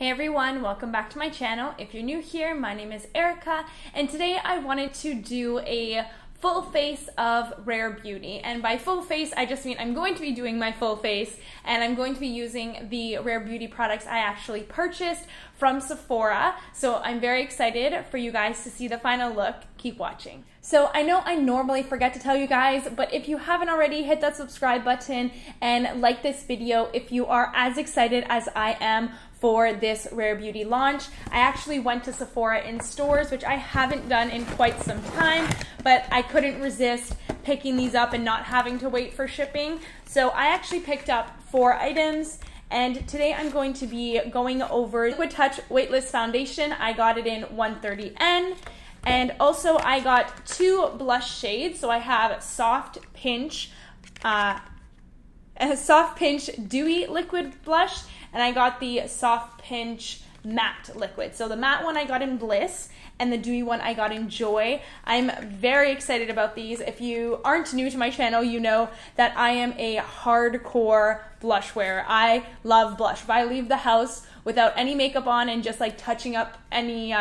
Hey everyone, welcome back to my channel. If you're new here, my name is Erica, and today I wanted to do a full face of Rare Beauty. And by full face, I just mean I'm going to be doing my full face, and I'm going to be using the Rare Beauty products I actually purchased from Sephora. So I'm very excited for you guys to see the final look. Keep watching. So I know I normally forget to tell you guys, but if you haven't already, hit that subscribe button and like this video if you are as excited as I am for this Rare Beauty launch. I actually went to Sephora in stores, which I haven't done in quite some time, but I couldn't resist picking these up and not having to wait for shipping. So I actually picked up 4 items, and today I'm going to be going over Liquid Touch Weightless Foundation. I got it in 130N. And also I got 2 blush shades. So I have Soft Pinch Dewy Liquid Blush, and I got the Soft Pinch Matte Liquid. So the matte one I got in Bliss, and the dewy one I got in Joy. I'm very excited about these. If you aren't new to my channel, you know that I am a hardcore blush wearer. I love blush. If I leave the house without any makeup on and just like touching up any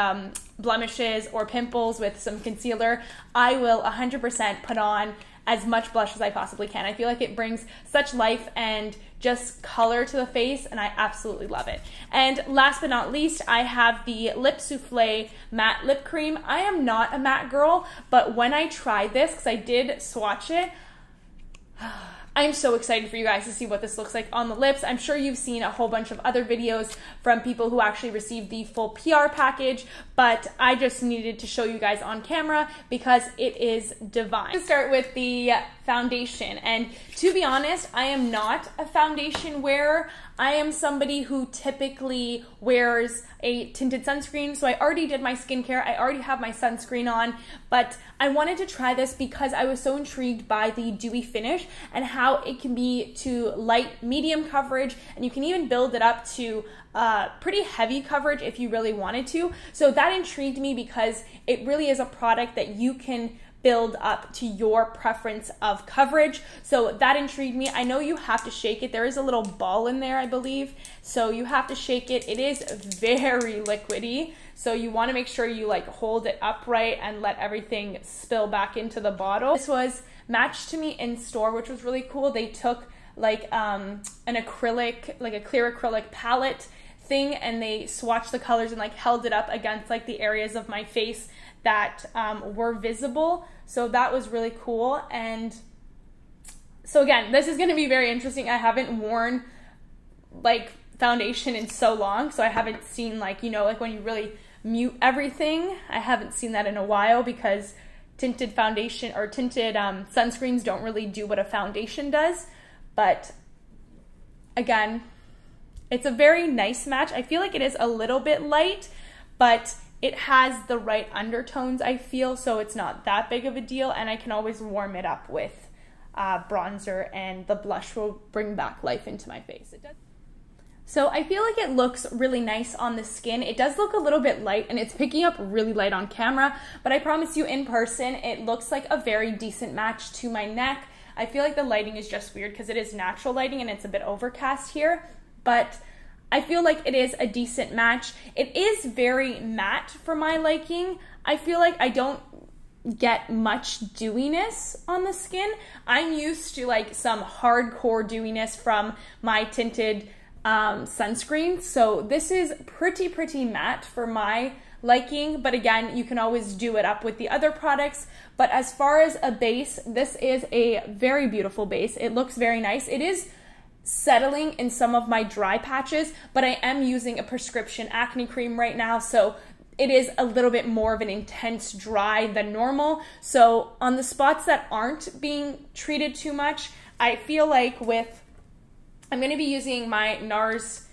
blemishes or pimples with some concealer, I will 100% put on as much blush as I possibly can. I feel like it brings such life and just color to the face, and I absolutely love it. And last but not least, I have the Lip Souffle Matte Lip Cream. I am not a matte girl, but when I tried this, because I did swatch it, I'm so excited for you guys to see what this looks like on the lips. I'm sure you've seen a whole bunch of other videos from people who actually received the full PR package, but I just needed to show you guys on camera because it is divine. Let's start with the foundation, and to be honest, I am not a foundation wearer. I am somebody who typically wears a tinted sunscreen, so I already did my skincare, I already have my sunscreen on, but I wanted to try this because I was so intrigued by the dewy finish and how it can be to light, medium coverage, and you can even build it up to pretty heavy coverage if you really wanted to. So that intrigued me because it really is a product that you can build up to your preference of coverage. So that intrigued me. I know you have to shake it. There is a little ball in there, I believe. So you have to shake it. It is very liquidy. So you want to make sure you like hold it upright and let everything spill back into the bottle. This was matched to me in store, which was really cool. They took like an acrylic, like a clear acrylic palette thing, and they swatched the colors and like held it up against like the areas of my face that were visible. So that was really cool. And so again, this is going to be very interesting. I haven't worn like foundation in so long, so I haven't seen like, you know, like when you really mute everything. I haven't seen that in a while because tinted foundation or tinted sunscreens don't really do what a foundation does. But again, it's a very nice match. I feel like it is a little bit light, but it has the right undertones, I feel, so it's not that big of a deal, and I can always warm it up with bronzer, and the blush will bring back life into my face. It does. So I feel like it looks really nice on the skin. It does look a little bit light, and it's picking up really light on camera, but I promise you in person, it looks like a very decent match to my neck. I feel like the lighting is just weird because it is natural lighting and it's a bit overcast here, but I feel like it is a decent match. It is very matte for my liking. I feel like I don't get much dewiness on the skin. I'm used to like some hardcore dewiness from my tinted sunscreen. So this is pretty matte for my liking, but again, you can always do it up with the other products. But as far as a base, this is a very beautiful base. It looks very nice. It is settling in some of my dry patches, but I am using a prescription acne cream right now, so it is a little bit more of an intense dry than normal. So on the spots that aren't being treated too much, I feel like I'm going to be using my NARS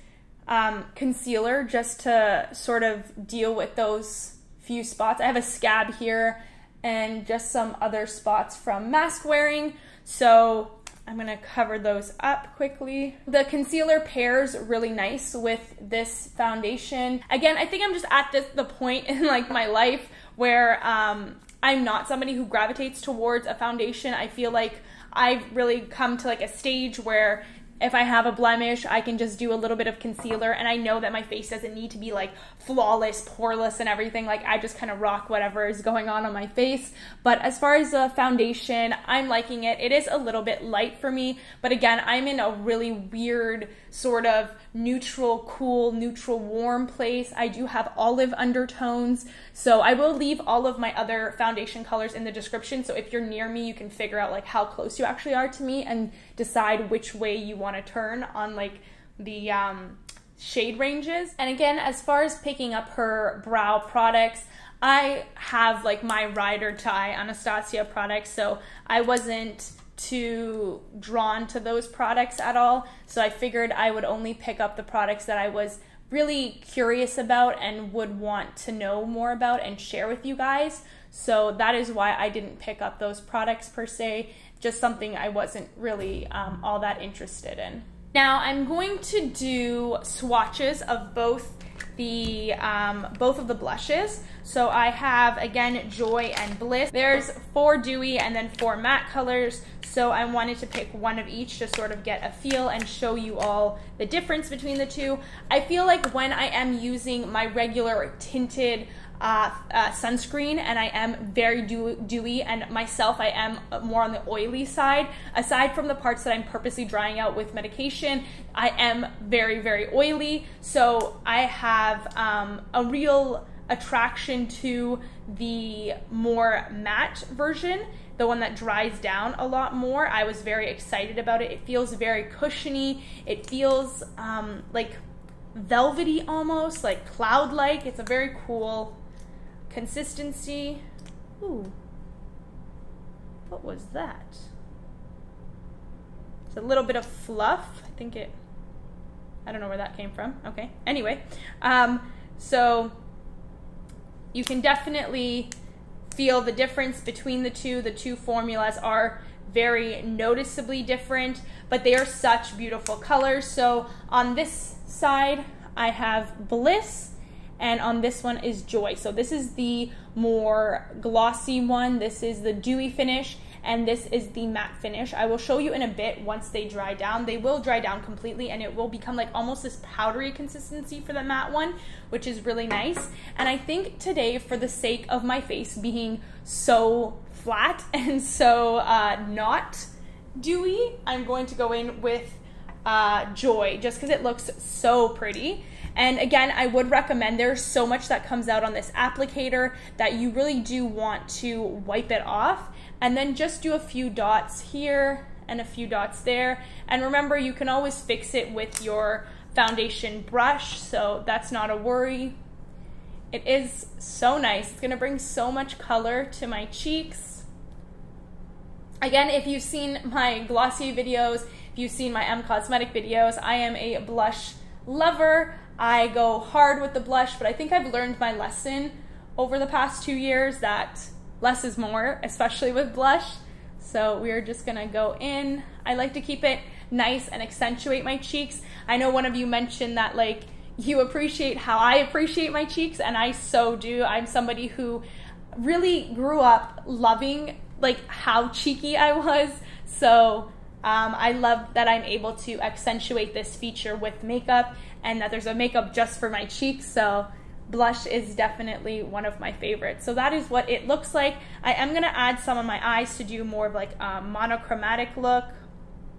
concealer just to sort of deal with those few spots. I have a scab here and just some other spots from mask wearing, so I'm going to cover those up quickly. The concealer pairs really nice with this foundation. Again, I think I'm just at the point in like my life where I'm not somebody who gravitates towards a foundation. I feel like I've really come to like a stage where if I have a blemish, I can just do a little bit of concealer, and I know that my face doesn't need to be like flawless, poreless and everything. Like I just kind of rock whatever is going on my face. But as far as the foundation, I'm liking it. It is a little bit light for me, but again, I'm in a really weird sort of neutral, cool, neutral, warm place. I do have olive undertones, so I will leave all of my other foundation colors in the description. So if you're near me, you can figure out like how close you actually are to me and decide which way you want to turn on like the shade ranges. And again, as far as picking up her brow products, I have like my ride or die Anastasia products, so I wasn't too drawn to those products at all. So I figured I would only pick up the products that I was really curious about and would want to know more about and share with you guys. So that is why I didn't pick up those products per se, just something I wasn't really all that interested in. Now I'm going to do swatches of both of the blushes. So I have, again, Joy and Bliss. There's 4 dewy and then 4 matte colors. So I wanted to pick one of each to sort of get a feel and show you all the difference between the two. I feel like when I am using my regular tinted sunscreen and I am very dewy, and myself I am more on the oily side, aside from the parts that I'm purposely drying out with medication, I am very, very oily. So I have a real attraction to the more matte version, the one that dries down a lot more. I was very excited about it. It feels very cushiony. It feels like velvety almost, like cloud-like. It's a very cool consistency. Ooh, what was that? It's a little bit of fluff. I don't know where that came from. Okay, anyway, so you can definitely feel the difference between the two. The two formulas are very noticeably different, but they are such beautiful colors. So on this side, I have Bliss, and on this one is Joy. So this is the more glossy one, this is the dewy finish, and this is the matte finish. I will show you in a bit once they dry down. They will dry down completely and it will become like almost this powdery consistency for the matte one, which is really nice. And I think today, for the sake of my face being so flat and so not dewy, I'm going to go in with Joy, just because it looks so pretty. And again, I would recommend, there's so much that comes out on this applicator that you really do want to wipe it off, and then just do a few dots here and a few dots there. And remember, you can always fix it with your foundation brush, so that's not a worry. It is so nice. It's gonna bring so much color to my cheeks. Again, if you've seen my glossy videos, if you've seen my Cosmetic videos, I am a blush lover. I go hard with the blush, but I think I've learned my lesson over the past 2 years that less is more, especially with blush. So we're just gonna go in. I like to keep it nice and accentuate my cheeks. I know one of you mentioned that like you appreciate how I appreciate my cheeks, and I so do. I'm somebody who really grew up loving like how cheeky I was. So I love that I'm able to accentuate this feature with makeup, and that there's a makeup just for my cheeks. So blush is definitely one of my favorites. So that is what it looks like. I am gonna add some on my eyes to do more of like a monochromatic look.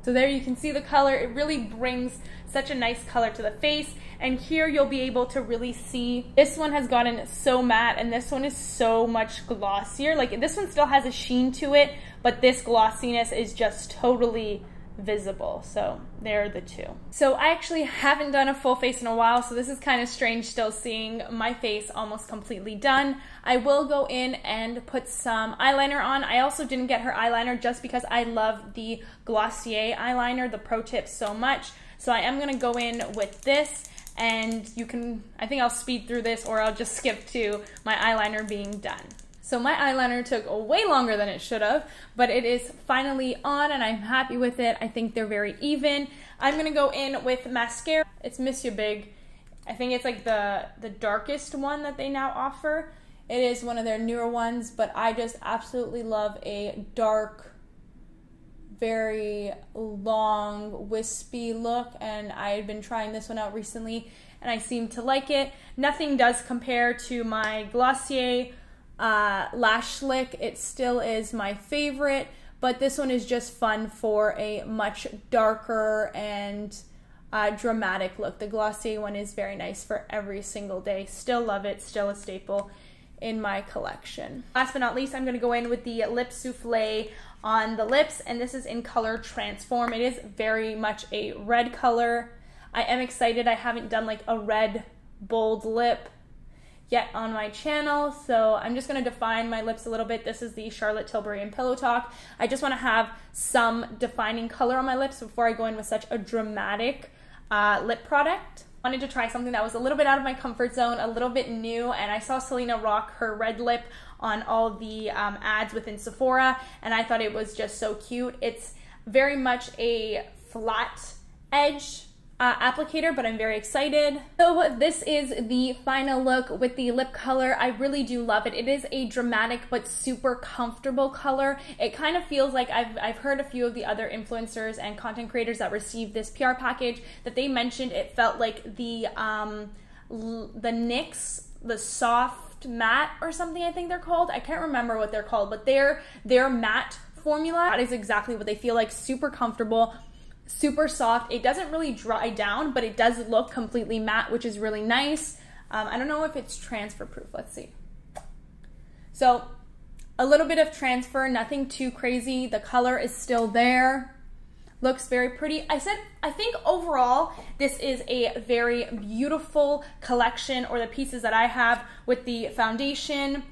So there you can see the color. It really brings such a nice color to the face. And here you'll be able to really see, this one has gotten so matte and this one is so much glossier. Like this one still has a sheen to it, but this glossiness is just totally visible. So there are the two. So I actually haven't done a full face in a while, so this is kind of strange still seeing my face almost completely done. I will go in and put some eyeliner on. I also didn't get her eyeliner just because I love the Glossier eyeliner, the Pro Tip, so much. So I am gonna go in with this, and you can, I think I'll speed through this or I'll just skip to my eyeliner being done. So my eyeliner took way longer than it should have, but it is finally on and I'm happy with it. I think they're very even. I'm gonna go in with mascara. It's Monsieur Big. I think it's like the darkest one that they now offer. It is one of their newer ones, but I just absolutely love a dark very long, wispy look, and I had been trying this one out recently, and I seem to like it. Nothing does compare to my Glossier Lash Lick. It still is my favorite, but this one is just fun for a much darker and dramatic look. The Glossier one is very nice for every single day. Still love it, still a staple in my collection. Last but not least, I'm gonna go in with the Lip Souffle on the lips, and this is in color Transform. It is very much a red color. I am excited. I haven't done like a red bold lip yet on my channel, so I'm just going to define my lips a little bit. This is the Charlotte Tilbury and Pillow Talk. I just want to have some defining color on my lips before I go in with such a dramatic lip product. I wanted to try something that was a little bit out of my comfort zone, a little bit new, and I saw Selena rock her red lip on all the ads within Sephora, and I thought it was just so cute. It's very much a flat edge applicator, but I'm very excited. So this is the final look with the lip color. I really do love it. It is a dramatic but super comfortable color. It kind of feels like I've heard a few of the other influencers and content creators that received this PR package that they mentioned it felt like the NYX, the soft matte or something, I think they're called. I can't remember what they're called, but their matte formula, that is exactly what they feel like. Super comfortable, super soft. It doesn't really dry down, but it does look completely matte, which is really nice. I don't know if it's transfer proof. Let's see. So a little bit of transfer, nothing too crazy. The color is still there. Looks very pretty. I think overall this is a very beautiful collection, or the pieces that I have with the foundation,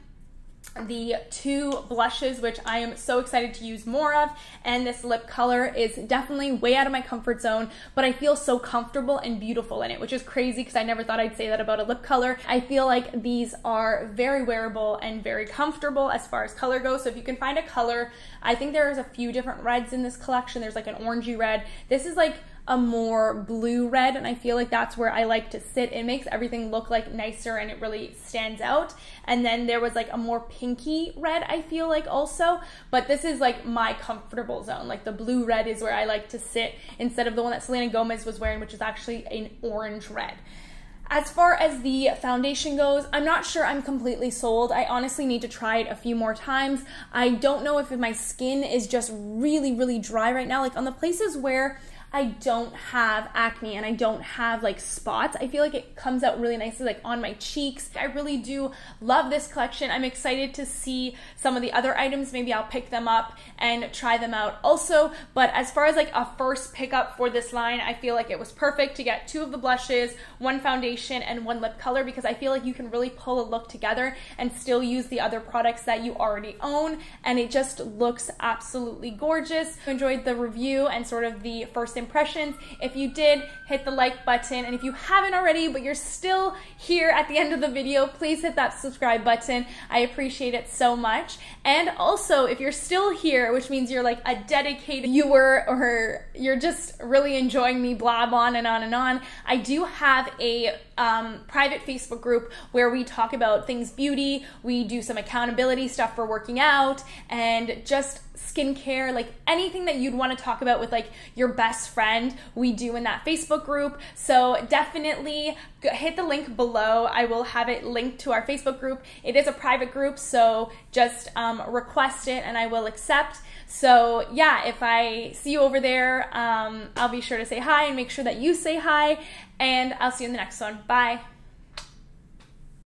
the two blushes, which I am so excited to use more of, and this lip color is definitely way out of my comfort zone, but I feel so comfortable and beautiful in it, which is crazy because I never thought I'd say that about a lip color. I feel like these are very wearable and very comfortable as far as color goes. So if you can find a color, I think there's a few different reds in this collection. There's like an orangey red. This is like a more blue red, and I feel like that's where I like to sit. It makes everything look like nicer and it really stands out. And then there was like a more pinky red, I feel like also, but this is like my comfortable zone. Like the blue red is where I like to sit instead of the one that Selena Gomez was wearing, which is actually an orange red. As far as the foundation goes, I'm not sure I'm completely sold. I honestly need to try it a few more times. I don't know if my skin is just really, really dry right now. Like on the places where I don't have acne and I don't have like spots, I feel like it comes out really nicely like on my cheeks. I really do love this collection. I'm excited to see some of the other items. Maybe I'll pick them up and try them out also. But as far as like a first pickup for this line, I feel like it was perfect to get two of the blushes, one foundation, and one lip color, because I feel like you can really pull a look together and still use the other products that you already own, and it just looks absolutely gorgeous. I enjoyed the review and sort of the first impressions. If you did, hit the like button, and if you haven't already but you're still here at the end of the video, please hit that subscribe button. I appreciate it so much. And also, if you're still here, which means you're like a dedicated viewer or you're just really enjoying me blab on and on and on, I do have a private Facebook group where we talk about things beauty. We do some accountability stuff for working out and just skincare, like anything that you'd want to talk about with like your best friend, we do in that Facebook group. So definitely hit the link below. I will have it linked to our Facebook group. It is a private group, so just request it and I will accept. So yeah, if I see you over there, I'll be sure to say hi and make sure that you say hi, and I'll see you in the next one. Bye.